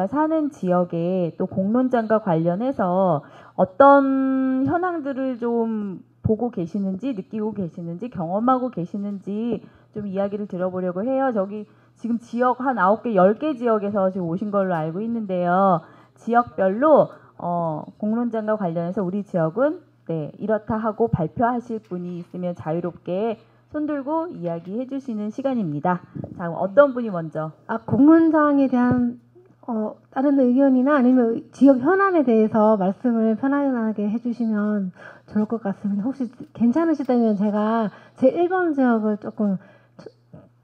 제가 사는 지역에 또 공론장과 관련해서 어떤 현황들을 좀 보고 계시는지, 느끼고 계시는지, 경험하고 계시는지 좀 이야기를 들어보려고 해요. 저기 지금 지역 한 9개, 10개 지역에서 지금 오신 걸로 알고 있는데요. 지역별로 공론장과 관련해서 우리 지역은 네, 이렇다 하고 발표하실 분이 있으면 자유롭게 손들고 이야기해 주시는 시간입니다. 자, 어떤 분이 먼저? 공론장에 대한 다른 의견이나 아니면 지역 현안에 대해서 말씀을 편안하게 해주시면 좋을 것 같습니다. 혹시 괜찮으시다면 제가 제 1번 지역을 조금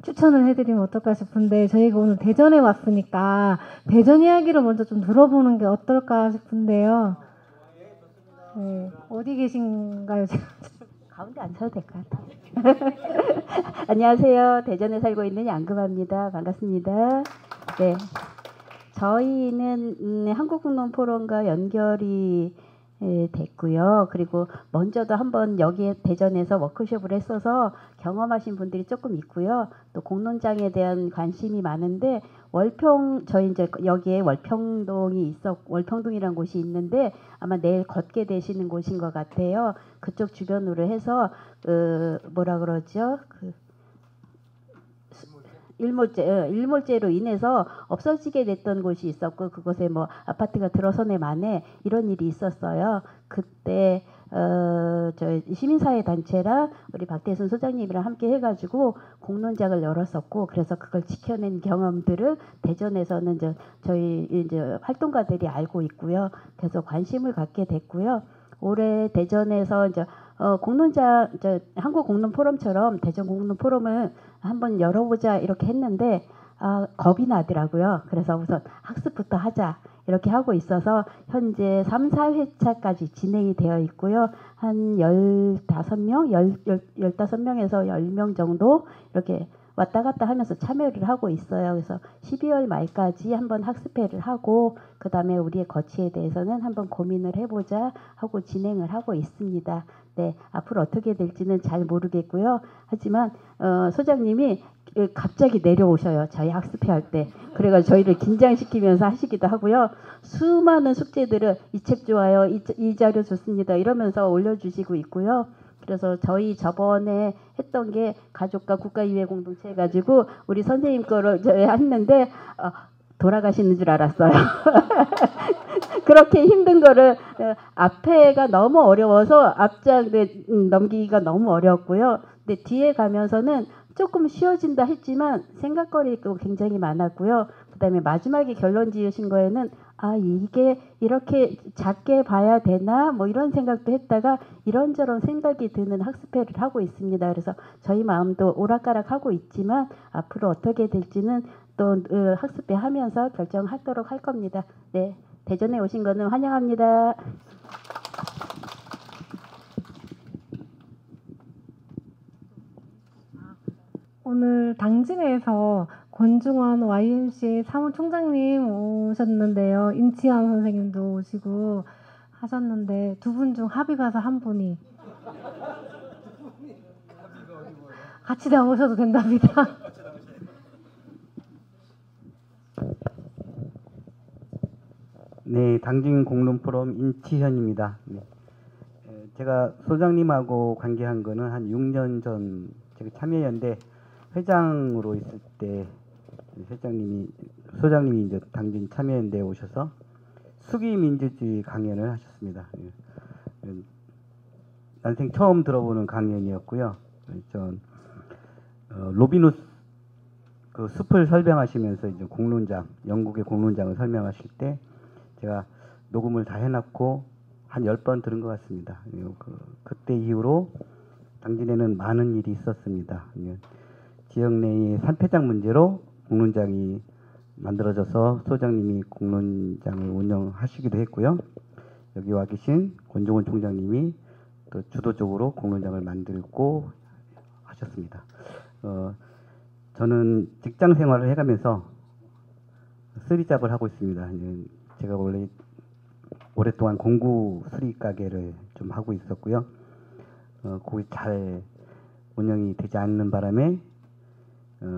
추천을 해드리면 어떨까 싶은데, 저희가 오늘 대전에 왔으니까 대전 이야기를 먼저 좀 들어보는 게 어떨까 싶은데요. 네, 어디 계신가요? 가운데 앉아도 될 것 같아요. 안녕하세요. 대전에 살고 있는 양금아입니다. 반갑습니다. 네, 저희는 한국공론포럼과 연결이 됐고요. 그리고 먼저도 한번 여기에 대전에서 워크숍을 했어서 경험하신 분들이 조금 있고요. 또 공론장에 대한 관심이 많은데 저희 이제 여기에 월평동이라는 곳이 있는데 아마 내일 걷게 되시는 곳인 것 같아요. 그쪽 주변으로 해서 뭐라 그러죠? 일몰제로 인해서 없어지게 됐던 곳이 있었고, 그곳에 뭐 아파트가 들어서네 만에 이런 일이 있었어요. 그때 저희 시민사회 단체랑 우리 박대순 소장님이랑 함께 해가지고 공론장을 열었었고, 그래서 그걸 지켜낸 경험들을 대전에서는 저희 이제 활동가들이 알고 있고요. 그래서 관심을 갖게 됐고요. 올해 대전에서 이제 공론장, 한국 공론 포럼처럼 대전 공론 포럼을 한번 열어보자 이렇게 했는데 겁이 나더라고요. 그래서 우선 학습부터 하자 이렇게 하고 있어서 현재 3, 4회차까지 진행이 되어 있고요. 한 15명, 15명에서 10명 정도 이렇게 왔다 갔다 하면서 참여를 하고 있어요. 그래서 12월 말까지 한번 학습회를 하고 그 다음에 우리의 거치에 대해서는 한번 고민을 해보자 하고 진행을 하고 있습니다. 네, 앞으로 어떻게 될지는 잘 모르겠고요. 하지만 소장님이 갑자기 내려오셔요. 저희 학습회 할 때. 그래가지고 저희를 긴장시키면서 하시기도 하고요. 수많은 숙제들을 이 책 좋아요, 이 자료 좋습니다 이러면서 올려주시고 있고요. 그래서 저희 저번에 했던 게 가족과 국가이해 공동체 해가지고 우리 선생님 거를 했는데 돌아가시는 줄 알았어요. 그렇게 힘든 거를 앞에가 너무 어려워서 앞장 넘기기가 너무 어려웠고요. 근데 뒤에 가면서는 조금 쉬워진다 했지만 생각거리가 굉장히 많았고요. 그다음에 마지막에 결론 지으신 거에는 이게 이렇게 작게 봐야 되나 뭐 이런 생각도 했다가 이런저런 생각이 드는 학습회를 하고 있습니다. 그래서 저희 마음도 오락가락하고 있지만 앞으로 어떻게 될지는 또 학습회 하면서 결정하도록 할 겁니다. 네, 대전에 오신 거는 환영합니다. 오늘 당진에서 권중원 YMCA 사무총장님 오셨는데요. 임치환 선생님도 오시고 하셨는데 두 분 중 합의 봐서 한 분이 같이 나오셔도 된답니다. 네, 당진 공론 포럼 임치현입니다. 네. 제가 소장님하고 관계한 거는 한 6년 전 제가 참여연대 회장으로 있을 때 소장님이 이제 당진 참여연대에 오셔서 수기 민주주의 강연을 하셨습니다. 난생 처음 들어보는 강연이었고요. 전 로비누스 그 숲을 설명하시면서 이제 영국의 공론장을 설명하실 때 제가 녹음을 다 해놨고 한 10번 들은 것 같습니다. 그때 이후로 당진에는 많은 일이 있었습니다. 지역 내의 산패장 문제로 공론장이 만들어져서 소장님이 공론장을 운영하시기도 했고요. 여기 와 계신 권종원 총장님이 또 주도적으로 공론장을 만들고 하셨습니다. 저는 직장 생활을 해가면서 수리잡을 하고 있습니다. 제가 원래 오랫동안 공구 수리 가게를 좀 하고 있었고요. 거기 잘 운영이 되지 않는 바람에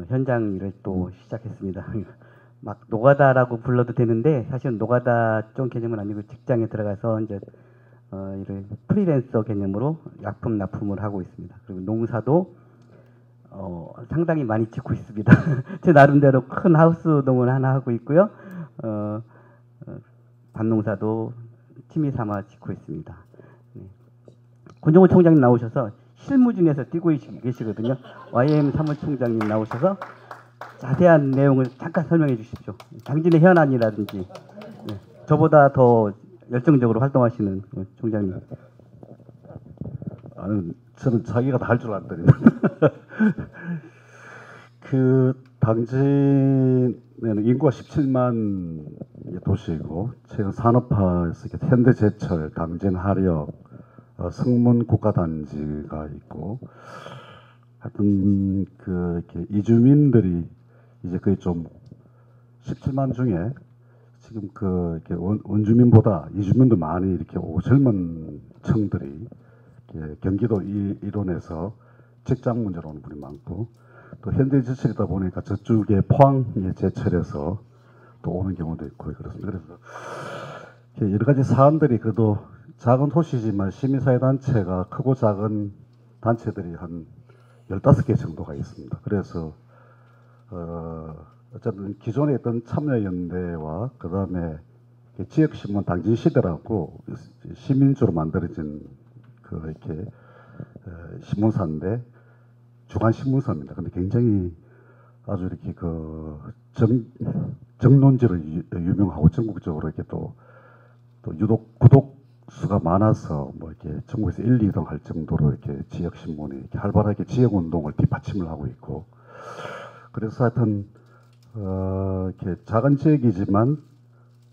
현장 일을 또 시작했습니다. 막 노가다라고 불러도 되는데 사실은 노가다 쪽 개념은 아니고 직장에 들어가서 이제 이를 프리랜서 개념으로 약품 납품을 하고 있습니다. 그리고 농사도 상당히 많이 짓고 있습니다. 제 나름대로 큰 하우스 농을 하나 하고 있고요. 밭농사도 취미 삼아 짓고 있습니다. 네. 권정우 총장님 나오셔서 실무진에서 뛰고 계시거든요. YM 사무총장님 나오셔서 자세한 내용을 잠깐 설명해 주십시오. 당진의 현안이라든지 네. 저보다 더 열정적으로 활동하시는 총장님. 아니, 저는 자기가 다 할 줄 알았더니 그 당진에는 인구가 17만 도시이고 최근 산업화에서 현대제철, 당진화력, 성문 국가단지가 있고 하여튼 그 이렇게 이주민들이 이제 거의 좀 17만 중에 지금 그 이렇게 원주민보다 이주민도 많이 이렇게 오고 젊은 층들이 경기도 일원에서 직장 문제로 오는 분이 많고 또 현대제철이다 보니까 저쪽에 포항의 제철에서 또 오는 경우도 있고 그렇습니다. 그래서 여러 가지 사안들이 그래도 작은 도시지만 시민사회단체가 크고 작은 단체들이 한 15개 정도가 있습니다. 그래서 어쨌든 기존에 있던 참여연대와 그 다음에 지역신문 당진시대라고 시민주로 만들어진 그 이렇게 신문사인데 주간 신문사입니다. 근데 굉장히 아주 이렇게 그 정론지로 유명하고 전국적으로 이렇게 또 유독 구독 수가 많아서 뭐 이렇게 전국에서 1, 2등 할 정도로 이렇게 지역 신문이 이렇게 활발하게 지역 운동을 뒷받침을 하고 있고 그래서 하여튼 이렇게 작은 지역이지만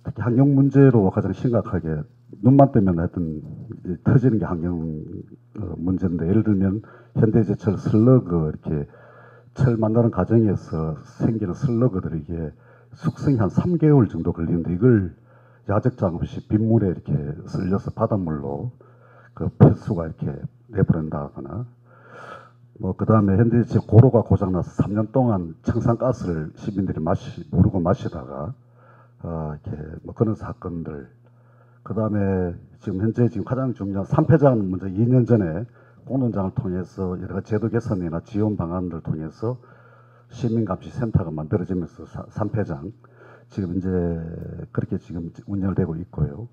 특히 환경 문제로 가장 심각하게 눈만 뜨면 하여튼 터지는 게 환경 문제인데 예를 들면 현대제철 슬러그 이렇게 철 만드는 과정에서 생기는 슬러그들이 이게 숙성이 한 3개월 정도 걸리는데 이걸 야적장 없이 빗물에 이렇게 쓸려서 바닷물로 그 폐수가 이렇게 내버린다거나 뭐 그 다음에 현대제철 고로가 고장나서 3년 동안 청산가스를 시민들이 모르고 마시다가 이렇게 뭐 그런 사건들 그 다음에 지금 현재 가장 중요한 산폐장 문제 2년 전에 공론장을 통해서 여러 가지 제도 개선이나 지원 방안들을 통해서 시민감시센터가 만들어지면서 산폐장 지금 이제 그렇게 지금 운영되고 있고요.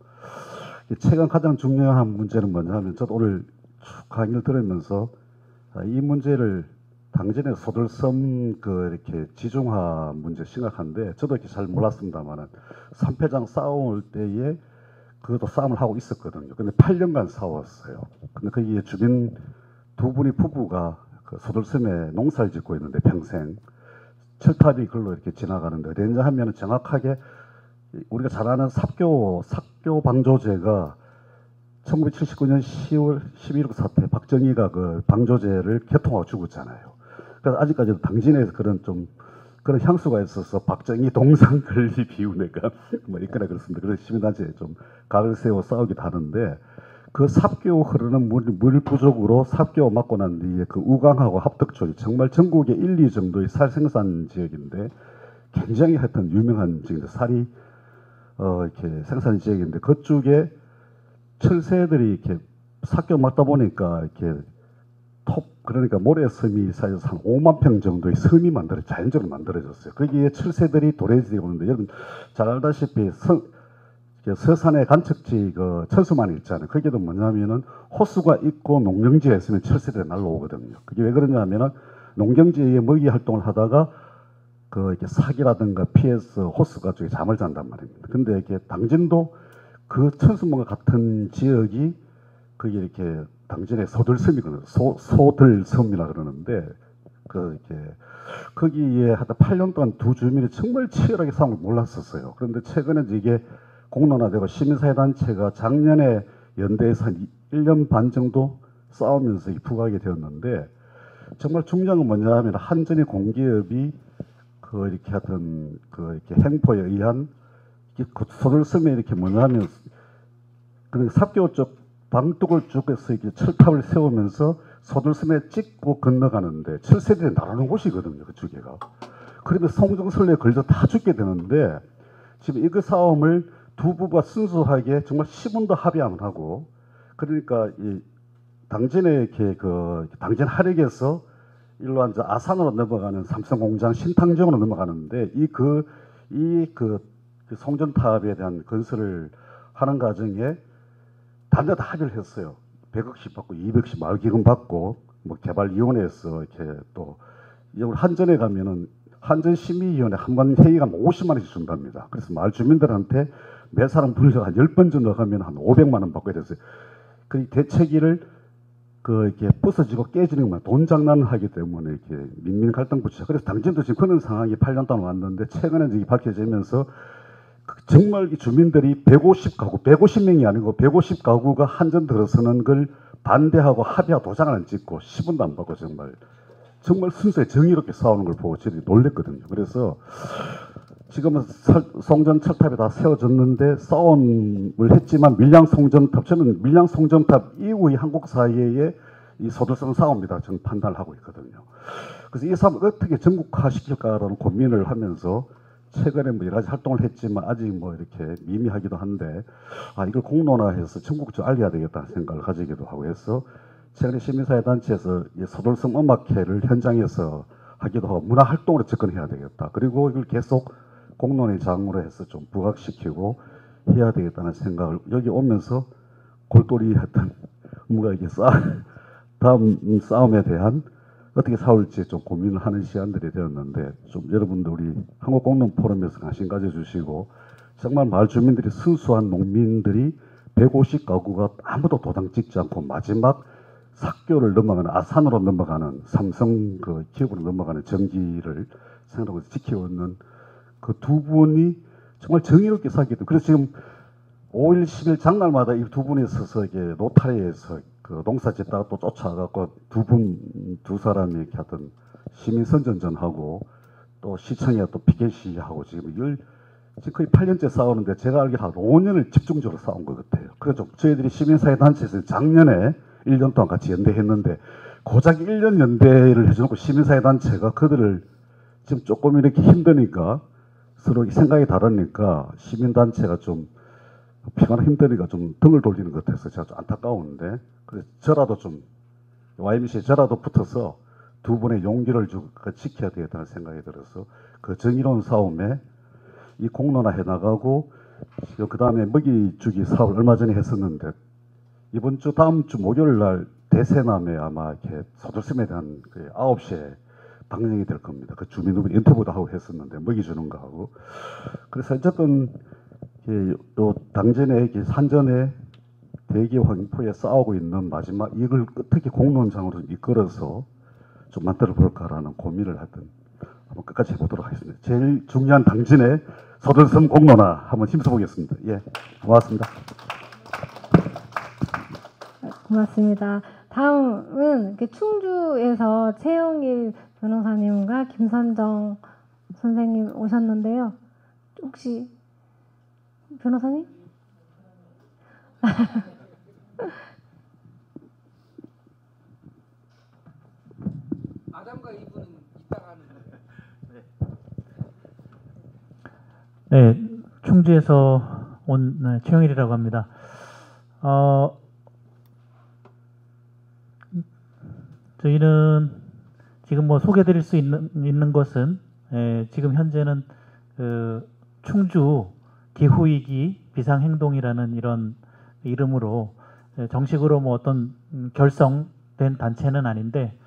최근 가장 중요한 문제는 뭐냐면 저도 오늘 쭉 강의를 들으면서 이 문제를 당진의 소들섬 그 이렇게 지중화 문제 심각한데 저도 이렇게 잘 몰랐습니다만은 산폐장 싸울 때에 그것도 싸움을 하고 있었거든요. 근데 8년간 싸웠어요. 근데 거기에 주변 두 분이 부부가 그 소들섬에 농사를 짓고 있는데 평생 철탑이 글로 이렇게 지나가는데 어디냐 하면은 정확하게 우리가 잘 아는 삭교 방조제가 1979년 10월 11일 사태 박정희가 그 방조제를 개통하고 죽었잖아요. 그래서 아직까지도 당진에서 그런 향수가 있어서 박정희 동상 건립 비운애가 뭐 있거나 그렇습니다. 그래서 시민단체에 좀 각을 세워 싸우기도 하는데 그 삽교 흐르는 물 부족으로 삽교 맞고 난 뒤에 그 우강하고 합덕 쪽이 정말 전국에 1, 2 정도의 쌀 생산 지역인데 굉장히 하여튼 유명한 지역인데 쌀이 이렇게 생산 지역인데 그쪽에 철새들이 이렇게 삽교 맞다 보니까 이렇게 그러니까 모래섬이 사이에서 한 5만 평 정도의 섬이 자연적으로 만들어졌어요. 거기에 철새들이 도래지고 오는데 여러분 잘 알다시피 서산의 간척지 그 철수만 있잖아요. 거기도 뭐냐면은 호수가 있고 농경지가 있으면 철새들이 날라오거든요. 그게 왜 그러냐면은 농경지에 먹이 활동을 하다가 그 이렇게 사기라든가 피해서 호수가 쪽에 잠을 잔단 말입니다. 근데 이렇게 당진도 그 천수문과 같은 지역이 그게 이렇게 당진의 소들섬이거든요. 소들섬이라 그러는데 그 이렇게 거기에 하다 8년 동안 두 주민이 정말 치열하게 싸움을 몰랐었어요. 그런데 최근에 이게 공론화되고 시민사회단체가 작년에 연대에서 한 1년 반 정도 싸우면서 부각이 되었는데 정말 중요한 건 뭐냐 하면 한전의 공기업이 그 이렇게 하던 그 이렇게 행포에 의한 그 소들섬에 이렇게 뭐냐 하면 그 삽교 쪽 방뚝을 쭉 해서 이렇게 철탑을 세우면서 소들섬에 찍고 건너가는데 철새들이 나르는 곳이거든요. 그쪽에가. 그러면 성정설레에 걸려 다 죽게 되는데 지금 이그 싸움을 두 부가 순수하게 정말 10원도 합의 안 하고 그러니까 이 당진의 이렇게 그 당진 하력에서 일로 앉아 아산으로 넘어가는 삼성공장 신탕정으로 넘어가는데 그 송전탑에 대한 건설을 하는 과정에 단자 다 합의를 했어요. 100억씩 받고 200씩 마을기금 받고 뭐 개발위원회에서 이렇게 또 이걸 한전에 가면은 한전심의위원회 한 번 회의가 50만 원씩 준답니다. 그래서 마을 주민들한테 매 사람 불러서 한 10번 정도 가면 한 500만 원 받게 됐어요. 그 대책위를 이렇게 부서지고 깨지는 것만 돈 장난하기 때문에 이렇게 민민 갈등 붙이죠. 그래서 당진도 지금 그런 상황이 8년 동안 왔는데 최근에 이게 밝혀지면서 정말 이 주민들이 150가구, 150명이 아니고 150가구가 한전 들어서는 걸 반대하고 합의하고 도장을 안 찍고 10원도 안 받고 정말 순수하게 정의롭게 싸우는 걸 보고 저희들이 놀랬거든요. 그래서 지금은 송전 철탑이 다 세워졌는데 싸움을 했지만 밀양송전탑, 저는 밀양송전탑 이후의 한국 사회의 이 소들성 싸움이다 저는 판단을 하고 있거든요. 그래서 이 싸움을 어떻게 전국화시킬까라는 고민을 하면서 최근에 뭐 여러 가지 활동을 했지만 아직 뭐 이렇게 미미하기도 한데 이걸 공론화해서 전국적으로 알려야 되겠다는 생각을 가지기도 하고 해서 최근에 시민사회 단체에서 소돌섬 음악회를 현장에서 하기도 하고 문화 활동으로 접근해야 되겠다. 그리고 이걸 계속 공론의 장으로 해서 좀 부각시키고 해야 되겠다는 생각을 여기 오면서 골똘히 했던 뭔가 이게 다음 싸움에 대한 어떻게 싸울지 좀 고민을 하는 시간들이 되었는데 좀 여러분들 우리 한국공론 포럼에서 관심 가져주시고 정말 마을 주민들이 순수한 농민들이 150가구가 아무도 도장 찍지 않고 마지막 삭교를 넘어가는 아산으로 넘어가는 삼성 그 기업으로 넘어가는 전기를 생각하고 지키고 있는 그 두 분이 정말 정의롭게 살기 때문에 그래서 지금 5일 10일 장날마다 이 두 분이 서서 이게 노타리에서 그 농사 짓다가 또 쫓아가고 두 사람이 이렇게 하던 시민 선전전하고 또 시청에 또 피켓이 하고 지금 거의 8년째 싸우는데 제가 알기로 한 5년을 집중적으로 싸운 것 같아요. 그래서 저희들이 시민사회 단체에서 작년에 1년 동안 같이 연대했는데 고작 1년 연대를 해줘놓고 시민사회 단체가 그들을 지금 조금 이렇게 힘드니까 서로 생각이 다르니까 시민단체가 좀 피곤하고 힘드니까 좀 등을 돌리는 것 같아서 제가 좀 안타까운데 그래서 저라도 좀 YMC에 저라도 붙어서 두 분의 용기를 지켜야 되겠다는 생각이 들어서 그 정의로운 싸움에 이 공론화해 나가고 그 다음에 먹이주기 사업을 얼마 전에 했었는데 이번 주 다음 주 목요일 날 대세남에 아마 이렇게 소들섬에 대한 그 9시에 방영이 될 겁니다. 그 주민들 인터뷰도 하고 했었는데 먹이 주는 거 하고 그래서 어쨌든 요 당전에 산전에 대기 황포에 싸우고 있는 마지막 이걸 어떻게 공론장으로 이끌어서 좀 만들어 볼까라는 고민을 하던 한번 끝까지 해보도록 하겠습니다. 제일 중요한 당진의 소들섬 공론화 한번 힘써보겠습니다. 예, 고맙습니다. 고맙습니다. 다음은 충주에서 최영일 변호사님과 김선정 선생님 오셨는데요. 혹시 변호사님? 아담과 이브는 이따가 하는 거예요. 네, 충주에서 온 최영일이라고 합니다. 저희는 지금 뭐 소개드릴 수 있는 것은 지금 현재는 그 충주 기후위기 비상행동이라는 이런 이름으로 정식으로 뭐 어떤 결성된 단체는 아닌데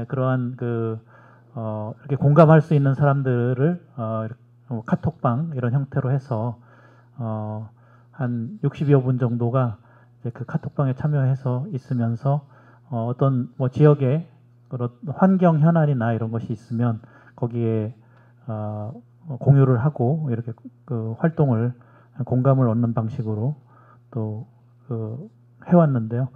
그러한 이렇게 공감할 수 있는 사람들을 카톡방 이런 형태로 해서 한 60여 분 정도가 이제 그 카톡방에 참여해서 있으면서 어떤 뭐 지역에 그런 환경 현안이나 이런 것이 있으면 거기에 공유를 하고 이렇게 그 활동을 공감을 얻는 방식으로 또 해왔는데요.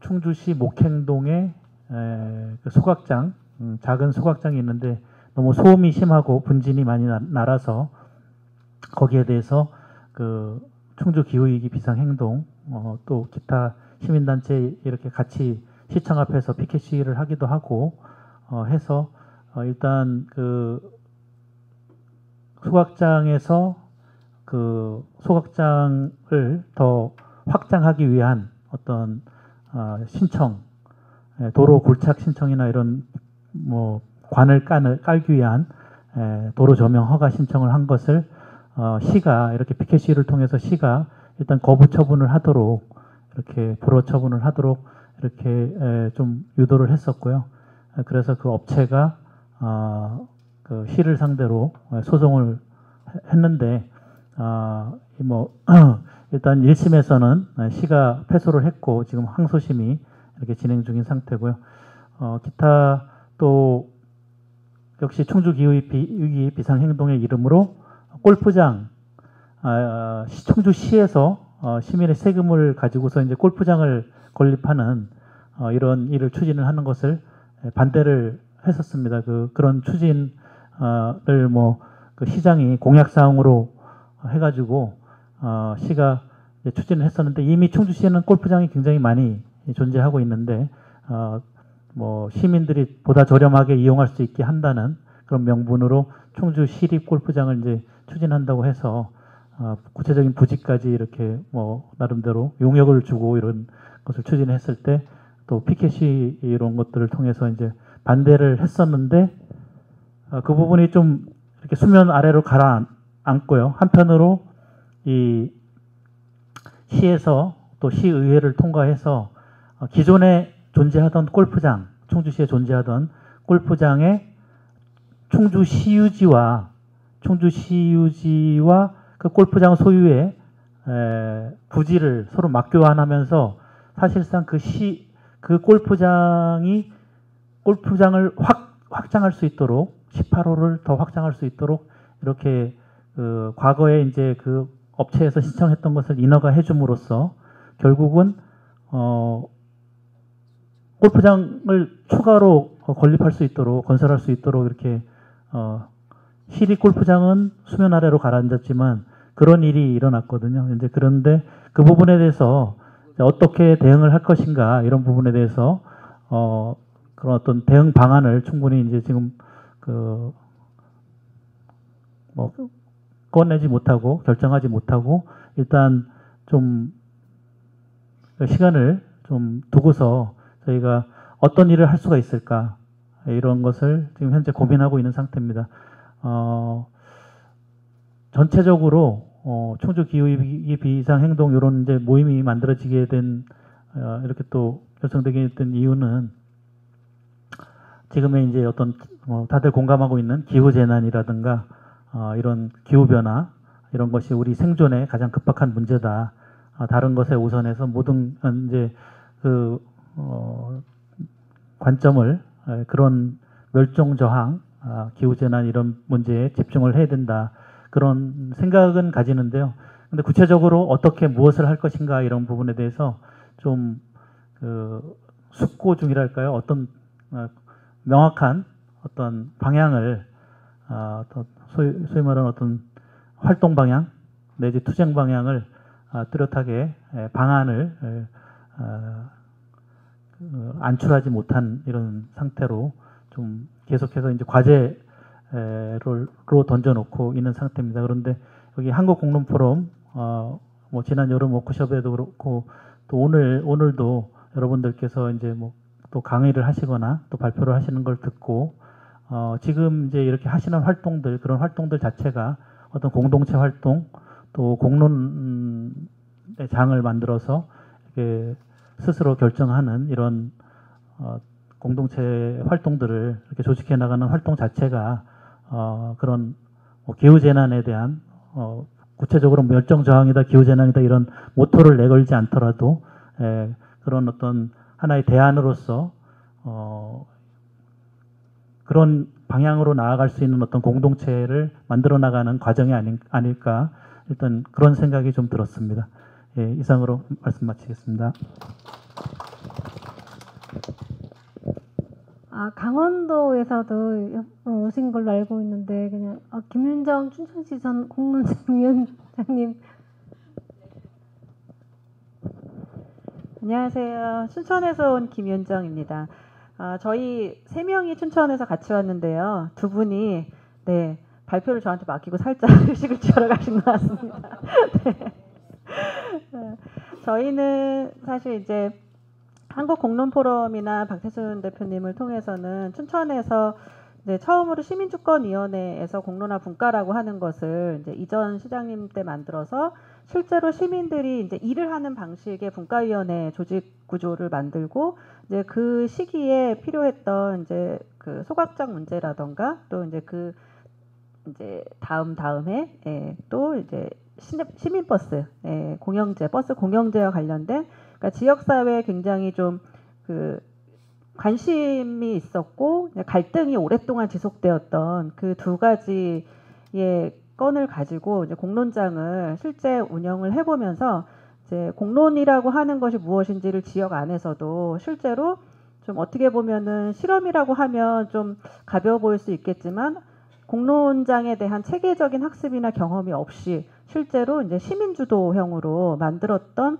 충주시 목행동에 그 소각장, 작은 소각장이 있는데 너무 소음이 심하고 분진이 많이 날아서 거기에 대해서 그 충주 기후위기 비상행동 또 기타 시민단체 이렇게 같이 시청 앞에서 피켓 시위를 하기도 하고 해서 일단 그 소각장에서 그 소각장을 더 확장하기 위한 어떤 신청, 도로 굴착 신청이나 이런 뭐 관을 깔기 위한 도로 조명 허가 신청을 한 것을 시가 이렇게 피켓 시위를 통해서 시가 일단 거부 처분을 하도록 이렇게 불허 처분을 하도록 이렇게 좀 유도를 했었고요. 그래서 그 업체가 그 시를 상대로 소송을 했는데 뭐 일단 1심에서는 시가 패소를 했고 지금 항소심이 이렇게 진행 중인 상태고요. 기타 또 역시 충주기후위기 비상행동의 이름으로 골프장 충주시에서 시민의 세금을 가지고서 이제 골프장을 건립하는 이런 일을 추진을 하는 것을 반대를 했었습니다. 그런 추진을 뭐 그 시장이 공약 사항으로 해가지고 시가 추진을 했었는데 이미 충주시에는 골프장이 굉장히 많이 존재하고 있는데 뭐 시민들이 보다 저렴하게 이용할 수 있게 한다는 그런 명분으로 충주 시립 골프장을 이제 추진한다고 해서 구체적인 부지까지 이렇게 뭐 나름대로 용역을 주고 이런 것을 추진했을 때 또 피켓이 이런 것들을 통해서 이제 반대를 했었는데 그 부분이 좀 이렇게 수면 아래로 가라앉고요. 한편으로 이 시에서 또 시의회를 통과해서 기존에 존재하던 골프장, 충주시에 존재하던 골프장의 충주시유지와 그 골프장 소유의 부지를 서로 맞교환하면서 사실상 그 골프장을 확장할 수 있도록 18호를 더 확장할 수 있도록 이렇게 과거에 이제 그 업체에서 신청했던 것을 인허가 해줌으로써 결국은 골프장을 추가로 건립할 수 있도록 건설할 수 있도록 이렇게 시립 골프장은 수면 아래로 가라앉았지만 그런 일이 일어났거든요. 이제 그런데 그 부분에 대해서 어떻게 대응을 할 것인가 이런 부분에 대해서 그런 어떤 대응 방안을 충분히 이제 지금 뭐 꺼내지 못하고 결정하지 못하고 일단 좀 시간을 좀 두고서 저희가 어떤 일을 할 수가 있을까 이런 것을 지금 현재 고민하고 있는 상태입니다. 전체적으로 충주 기후위기 비상행동 이런 이제 모임이 만들어지게 된 이렇게 또 결성되게 된 이유는 지금의 이제 어떤 다들 공감하고 있는 기후 재난이라든가 이런 기후 변화 이런 것이 우리 생존에 가장 급박한 문제다. 다른 것에 우선해서 모든 이제 그 관점을 그런 멸종 저항, 기후 재난 이런 문제에 집중을 해야 된다. 그런 생각은 가지는데요. 근데 구체적으로 어떻게 무엇을 할 것인가 이런 부분에 대해서 좀 숙고 중이랄까요? 어떤 명확한 어떤 방향을 소위 말하는 어떤 활동 방향 내지 투쟁 방향을 뚜렷하게 방안을 안출하지 못한 이런 상태로 좀 계속해서 이제 과제로 던져놓고 있는 상태입니다. 그런데 여기 한국공론포럼 뭐 지난 여름 워크숍에도 그렇고 또 오늘도 여러분들께서 이제 뭐 또 강의를 하시거나 또 발표를 하시는 걸 듣고 지금 이제 이렇게 하시는 활동들 그런 활동들 자체가 어떤 공동체 활동 또 공론의 장을 만들어서 이렇게 스스로 결정하는 이런 공동체 활동들을 이렇게 조직해 나가는 활동 자체가 그런 기후 재난에 대한 구체적으로 멸종 저항이다 기후 재난이다 이런 모토를 내걸지 않더라도 그런 어떤 하나의 대안으로서 그런 방향으로 나아갈 수 있는 어떤 공동체를 만들어 나가는 과정이 아닐까 일단 그런 생각이 좀 들었습니다. 예, 이상으로 말씀 마치겠습니다. 강원도에서도 오신 걸로 알고 있는데 그냥 김윤정 춘천시 전 공론위원장님. 안녕하세요. 춘천에서 온 김윤정입니다. 저희 3명이 춘천에서 같이 왔는데요. 2분이 네, 발표를 저한테 맡기고 살짝 휴식을 취하러 가신 것 같습니다. 네. 저희는 사실 이제 한국공론포럼이나 박태순 대표님을 통해서는 춘천에서 이제 처음으로 시민주권위원회에서 공론화 분과라고 하는 것을 이제 이전 시장님 때 만들어서 실제로 시민들이 이제 일을 하는 방식의 분과위원회 조직 구조를 만들고 이제 그 시기에 필요했던 이제 그 소각장 문제라던가 또 이제 그 이제 다음에 또 이제 시민버스 공영제 버스 공영제와 관련된 그러니까 지역사회에 굉장히 좀 그 관심이 있었고 갈등이 오랫동안 지속되었던 그 2가지의 건을 가지고 이제 공론장을 실제 운영을 해보면서 이제 공론이라고 하는 것이 무엇인지를 지역 안에서도 실제로 좀 어떻게 보면은 실험이라고 하면 좀 가벼워 보일 수 있겠지만 공론장에 대한 체계적인 학습이나 경험이 없이 실제로 이제 시민주도형으로 만들었던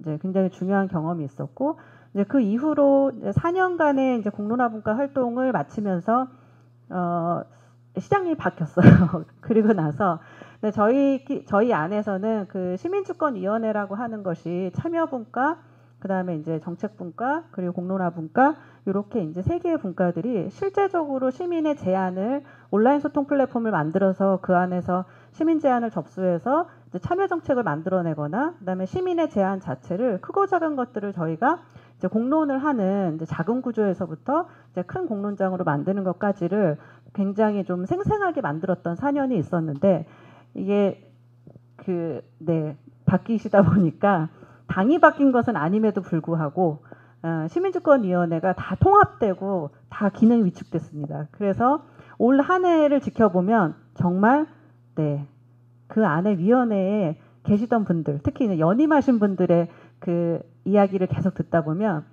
이제 굉장히 중요한 경험이 있었고 이제 그 이후로 이제 4년간의 이제 공론화 분과 활동을 마치면서 시장님이 바뀌었어요. 그리고 나서 저희 안에서는 그 시민주권위원회라고 하는 것이 참여분과 그다음에 이제 정책분과 그리고 공론화 분과 이렇게 이제 3개의 분과들이 실제적으로 시민의 제안을 온라인 소통 플랫폼을 만들어서 그 안에서 시민 제안을 접수해서 이제 참여 정책을 만들어내거나 그다음에 시민의 제안 자체를 크고 작은 것들을 저희가 이제 공론을 하는 이제 작은 구조에서부터 이제 큰 공론장으로 만드는 것까지를 굉장히 좀 생생하게 만들었던 4년이 있었는데 이게 바뀌시다 보니까 당이 바뀐 것은 아님에도 불구하고 시민주권위원회가 다 통합되고 다 기능이 위축됐습니다. 그래서 올 한 해를 지켜보면 정말 그 안에 위원회에 계시던 분들, 특히 연임하신 분들의 그 이야기를 계속 듣다 보면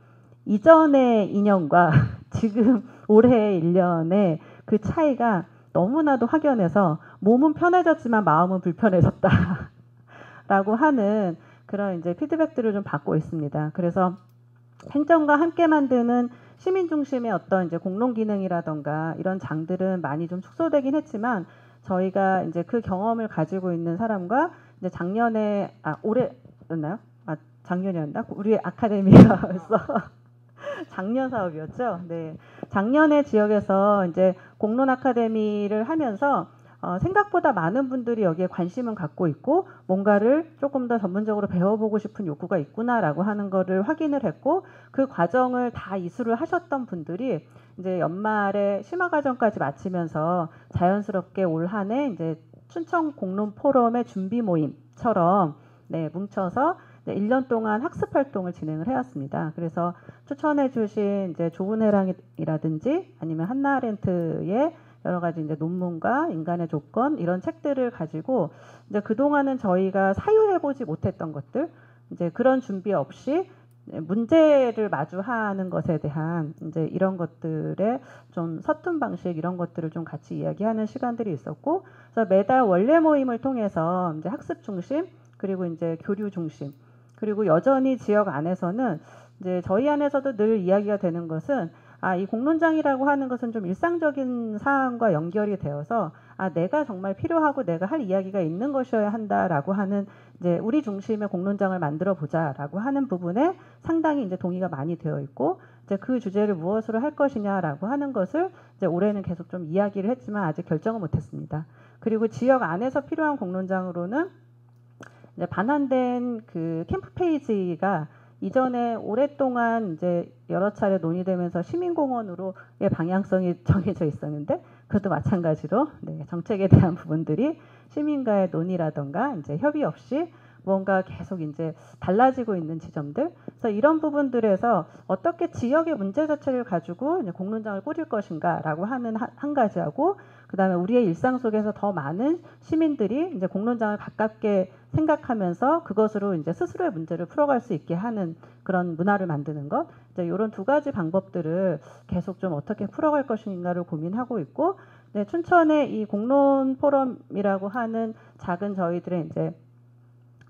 이전의 2년과 지금 올해 1년의 그 차이가 너무나도 확연해서 몸은 편해졌지만 마음은 불편해졌다라고 하는 그런 이제 피드백들을 좀 받고 있습니다. 그래서 행정과 함께 만드는 시민 중심의 어떤 이제 공론 기능이라던가 이런 장들은 많이 좀 축소되긴 했지만 저희가 이제 그 경험을 가지고 있는 사람과 이제 작년에 올해였나요? 작년이었나? 우리 아카데미가 벌써 작년 사업이었죠. 네, 작년에 지역에서 이제 공론 아카데미를 하면서 생각보다 많은 분들이 여기에 관심은 갖고 있고 뭔가를 조금 더 전문적으로 배워보고 싶은 욕구가 있구나라고 하는 거를 확인을 했고 그 과정을 다 이수를 하셨던 분들이 이제 연말에 심화 과정까지 마치면서 자연스럽게 올 한 해 이제 춘천 공론 포럼의 준비 모임처럼 뭉쳐서 1년 동안 학습 활동을 진행을 해왔습니다. 그래서 추천해 주신 이제 좋은 해랑이라든지 아니면 한나 아렌트의 여러 가지 이제 논문과 인간의 조건 이런 책들을 가지고 이제 그동안은 저희가 사유해보지 못했던 것들 이제 그런 준비 없이 문제를 마주하는 것에 대한 이제 이런 것들의 좀 서툰 방식 이런 것들을 좀 같이 이야기하는 시간들이 있었고 그래서 매달 원래 모임을 통해서 이제 학습 중심 그리고 이제 교류 중심 그리고 여전히 지역 안에서는 이제 저희 안에서도 늘 이야기가 되는 것은 이 공론장이라고 하는 것은 좀 일상적인 사안과 연결이 되어서 내가 정말 필요하고 내가 할 이야기가 있는 것이어야 한다라고 하는 이제 우리 중심의 공론장을 만들어 보자라고 하는 부분에 상당히 이제 동의가 많이 되어 있고 이제 그 주제를 무엇으로 할 것이냐라고 하는 것을 이제 올해는 계속 좀 이야기를 했지만 아직 결정을 못했습니다. 그리고 지역 안에서 필요한 공론장으로는 이제 반환된 그 캠프 페이지가 이전에 오랫동안 이제 여러 차례 논의되면서 시민공원으로의 방향성이 정해져 있었는데 그것도 마찬가지로 정책에 대한 부분들이 시민과의 논의라던가 이제 협의 없이 뭔가 계속 이제 달라지고 있는 지점들. 그래서 이런 부분들에서 어떻게 지역의 문제 자체를 가지고 이제 공론장을 꾸릴 것인가라고 하는 한 가지하고 그다음에 우리의 일상 속에서 더 많은 시민들이 이제 공론장을 가깝게 생각하면서 그것으로 이제 스스로의 문제를 풀어갈 수 있게 하는 그런 문화를 만드는 것. 이제 이런 2가지 방법들을 계속 좀 어떻게 풀어갈 것인가를 고민하고 있고, 춘천의 이 공론 포럼이라고 하는 작은 저희들의 이제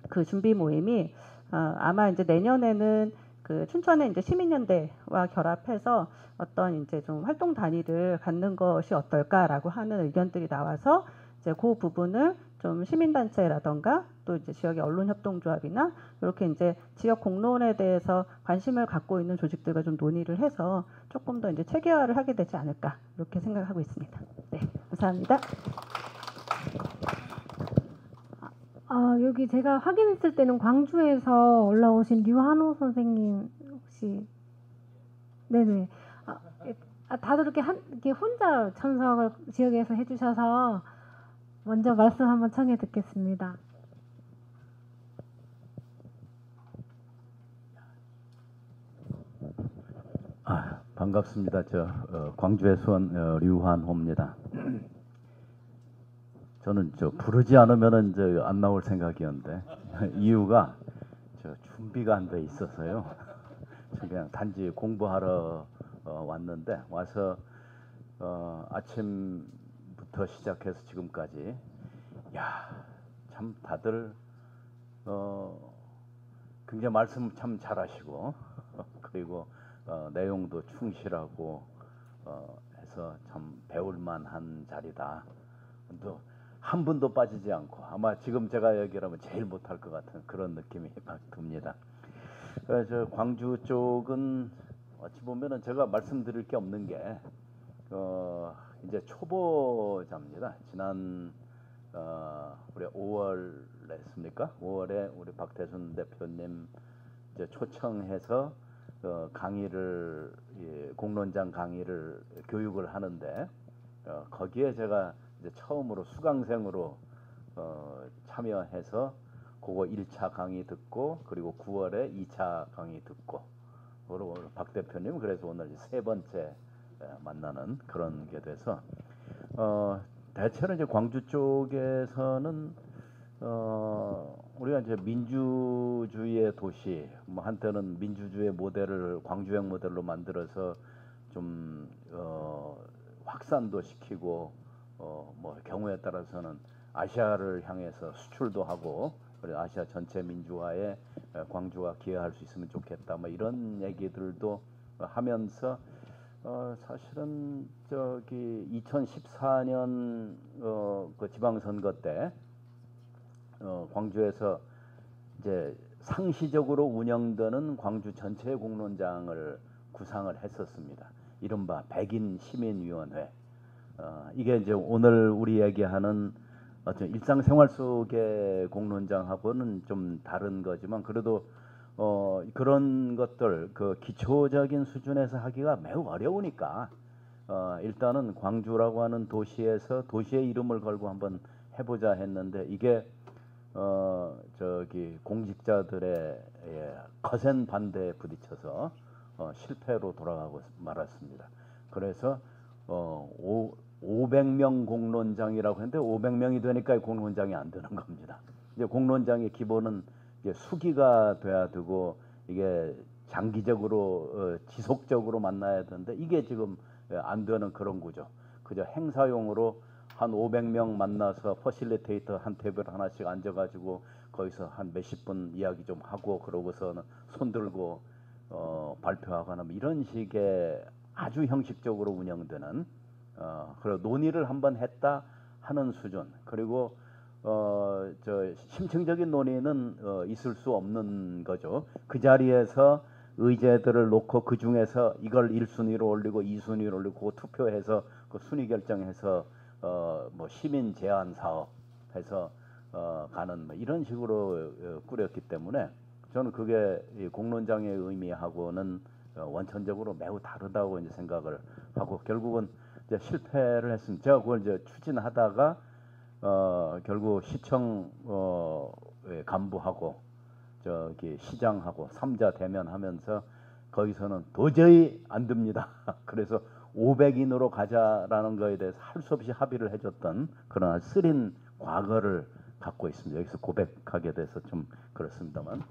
그 준비 모임이 아마 이제 내년에는 그 춘천의 이제 시민연대와 결합해서 어떤 이제 좀 활동 단위를 갖는 것이 어떨까라고 하는 의견들이 나와서 이제 그 부분을 좀 시민단체라던가 또 이제 지역의 언론협동조합이나 이렇게 이제 지역 공론에 대해서 관심을 갖고 있는 조직들과 좀 논의를 해서 조금 더 이제 체계화를 하게 되지 않을까 이렇게 생각하고 있습니다. 네, 감사합니다. 여기 제가 확인했을 때는 광주에서 올라오신 류한호 선생님 혹시 네네 다들 이렇게 혼자 참석을 지역에서 해주셔서 먼저 말씀 한번 청해 듣겠습니다. 반갑습니다. 광주에서 온 류한호입니다. 저는 부르지 않으면은 안 나올 생각이었는데 이유가 준비가 안 돼 있어서요. 그냥 단지 공부하러 왔는데 와서 아침부터 시작해서 지금까지 참 다들 굉장히 말씀 참 잘하시고 그리고 내용도 충실하고 해서 참 배울 만한 자리다. 또 한 분도 빠지지 않고 아마 지금 제가 여기라면 제일 못할 것 같은 그런 느낌이 막 듭니다. 저 광주 쪽은 어찌 보면은 제가 말씀드릴 게 없는 게 이제 초보자입니다. 지난 우리 5월 했습니까? 5월에 우리 박태순 대표님 이제 초청해서 강의를 공론장 강의를 교육을 하는데 거기에 제가 이제 처음으로 수강생으로 참여해서 그거 1차 강의 듣고 그리고 9월에 2차 강의 듣고 그리고 박 대표님 그래서 오늘 세 번째 만나는 그런 게 돼서 대체로 이제 광주 쪽에서는 우리가 이제 민주주의의 도시 뭐 한때는 민주주의 모델을 광주형 모델로 만들어서 좀 확산도 시키고 뭐 경우에 따라서는 아시아를 향해서 수출도 하고 그리고 아시아 전체 민주화에 광주가 기여할 수 있으면 좋겠다 뭐 이런 얘기들도 하면서 사실은 저기 2014년 그 지방선거 때 광주에서 이제 상시적으로 운영되는 광주 전체 공론장을 구상을 했었습니다. 이른바 백인 시민위원회. 이게 이제 오늘 우리 얘기하는 어떤 일상생활 속의 공론장하고는 좀 다른 거지만 그래도 그런 것들 그 기초적인 수준에서 하기가 매우 어려우니까 일단은 광주라고 하는 도시에서 도시의 이름을 걸고 한번 해보자 했는데 이게 저기 공직자들의 거센 반대에 부딪혀서 실패로 돌아가고 말았습니다. 그래서 500명 공론장이라고 했는데 500명이 되니까 공론장이 안 되는 겁니다. 이제 공론장의 기본은 이제 수기가 돼야 되고 이게 장기적으로 지속적으로 만나야 되는데 이게 지금 안 되는 그런 구조. 그저 행사용으로 한 500명 만나서 퍼실리테이터 한 테이블 하나씩 앉아가지고 거기서 한 몇십 분 이야기 좀 하고 그러고서는 손 들고 발표하거나 뭐 이런 식의 아주 형식적으로 운영되는 그리고 논의를 한번 했다 하는 수준 그리고 저 심층적인 논의는 있을 수 없는 거죠. 그 자리에서 의제들을 놓고 그 중에서 이걸 1순위로 올리고 2순위로 올리고 투표해서 그 순위 결정해서 뭐 시민 제안 사업 해서 가는 뭐 이런 식으로 꾸렸기 때문에 저는 그게 이 공론장의 의미하고는 원천적으로 매우 다르다고 이제 생각을 하고 결국은 이제 실패를 했습니다. 제가 그걸 이제 추진하다가 결국 시청 간부하고 저기 시장하고 3자 대면하면서 거기서는 도저히 안 됩니다. 그래서 500인으로 가자라는 거에 대해서 할 수 없이 합의를 해줬던 그런 쓰린 과거를 갖고 있습니다. 여기서 고백하게 돼서 좀 그렇습니다만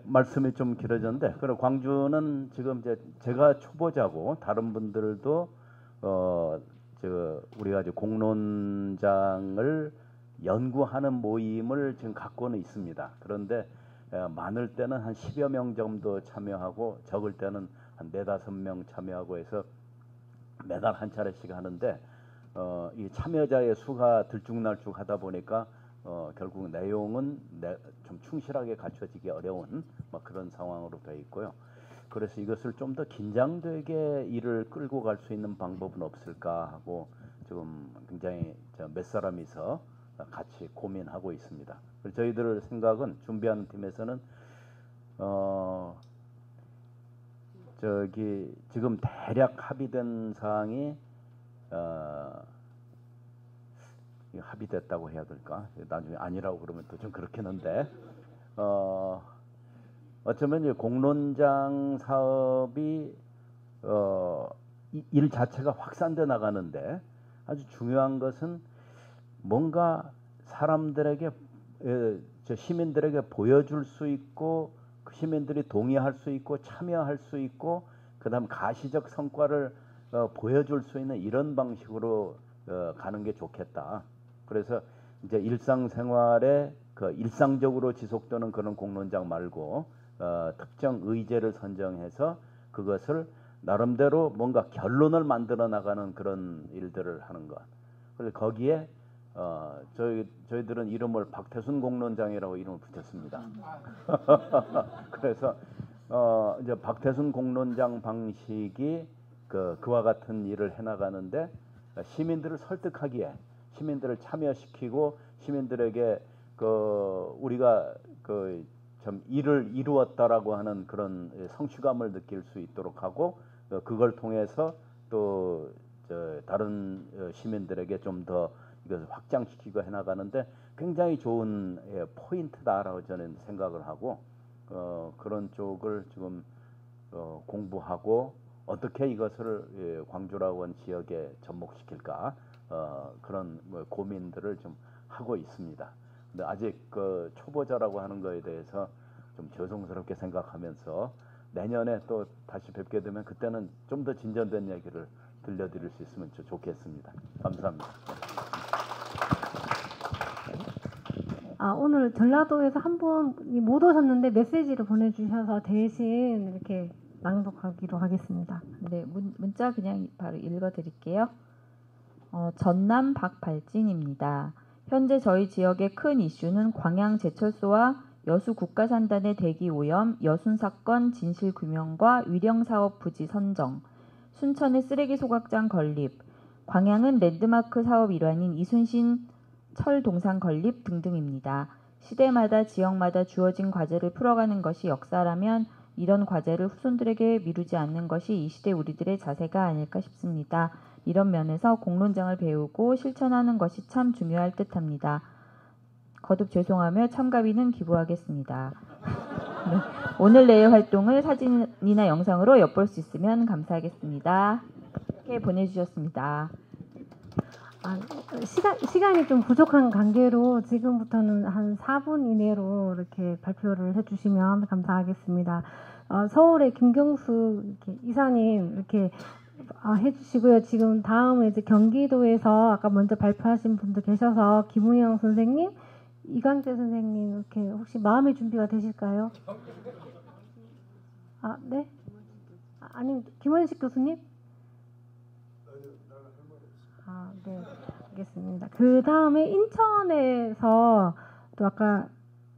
말씀이 좀 길어졌는데 그리고 광주는 지금 이제 제가 초보자고 다른 분들도 우리가 이제 공론장을 연구하는 모임을 지금 갖고는 있습니다. 그런데 많을 때는 한 10여 명 정도 참여하고 적을 때는 한 4-5명 참여하고 해서 매달 한 차례씩 하는데 이 참여자의 수가 들쭉날쭉 하다 보니까 결국 내용은 좀 충실하게 갖춰지기 어려운 뭐 그런 상황으로 되어 있고요. 그래서 이것을 좀 더 긴장되게 일을 끌고 갈 수 있는 방법은 없을까 하고 지금 굉장히 몇 사람이서 같이 고민하고 있습니다. 그래서 저희들 생각은 준비하는 팀에서는 저기 지금 대략 합의된 사항이 합의됐다고 해야 될까? 나중에 아니라고 그러면 또 좀 그렇긴 한데 어쩌면 이제 공론장 사업이 일 자체가 확산돼 나가는데 아주 중요한 것은 뭔가 사람들에게 시민들에게 보여줄 수 있고 그 시민들이 동의할 수 있고 참여할 수 있고 그다음 가시적 성과를 보여줄 수 있는 이런 방식으로 가는 게 좋겠다. 그래서 이제 일상생활에 그 일상적으로 지속되는 그런 공론장 말고 특정 의제를 선정해서 그것을 나름대로 뭔가 결론을 만들어 나가는 그런 일들을 하는 것. 그래서 거기에 저희들은 이름을 박태순 공론장이라고 이름을 붙였습니다. 그래서 이제 박태순 공론장 방식이 그와 같은 일을 해나가는데 시민들을 설득하기에 시민들을 참여시키고 시민들에게 우리가 참 일을 이루었다라고 하는 그런 성취감을 느낄 수 있도록 하고 그걸 통해서 또 다른 시민들에게 좀 더 이것을 확장시키고 해나가는데 굉장히 좋은 포인트다라고 저는 생각을 하고 그런 쪽을 지금 공부하고 어떻게 이것을 광주라원 지역에 접목시킬까 그런 고민들을 좀 하고 있습니다. 근데 아직 초보자라고 하는 거에 대해서 좀 죄송스럽게 생각하면서 내년에 또 다시 뵙게 되면 그때는 좀 더 진전된 얘기를 들려드릴 수 있으면 좋겠습니다. 감사합니다. 오늘 전라도에서 한 분이 못 오셨는데 메시지를 보내주셔서 대신 이렇게 낭독하기로 하겠습니다. 네, 문자 그냥 바로 읽어드릴게요. 전남 박발진입니다. 현재 저희 지역의 큰 이슈는 광양 제철소와 여수 국가산단의 대기 오염, 여순 사건 진실 규명과 위령 사업 부지 선정, 순천의 쓰레기 소각장 건립, 광양은 랜드마크 사업 일환인 이순신 철동산 건립 등등입니다. 시대마다 지역마다 주어진 과제를 풀어가는 것이 역사라면 이런 과제를 후손들에게 미루지 않는 것이 이 시대 우리들의 자세가 아닐까 싶습니다. 이런 면에서 공론장을 배우고 실천하는 것이 참 중요할 듯합니다. 거듭 죄송하며 참가비는 기부하겠습니다. 네, 오늘 내의 활동을 사진이나 영상으로 엿볼 수 있으면 감사하겠습니다. 이렇게 보내주셨습니다. 시간이 좀 부족한 관계로 지금부터는 한 4분 이내로 이렇게 발표를 해주시면 감사하겠습니다. 서울의 김경수 이사님 이렇게 해주시고요. 지금 다음에 이제 경기도에서 아까 먼저 발표하신 분도 계셔서 김우영 선생님, 이광재 선생님 이렇게 혹시 마음의 준비가 되실까요? 네? 아니면 김원식 교수님? 네, 알겠습니다. 그 다음에 인천에서 또 아까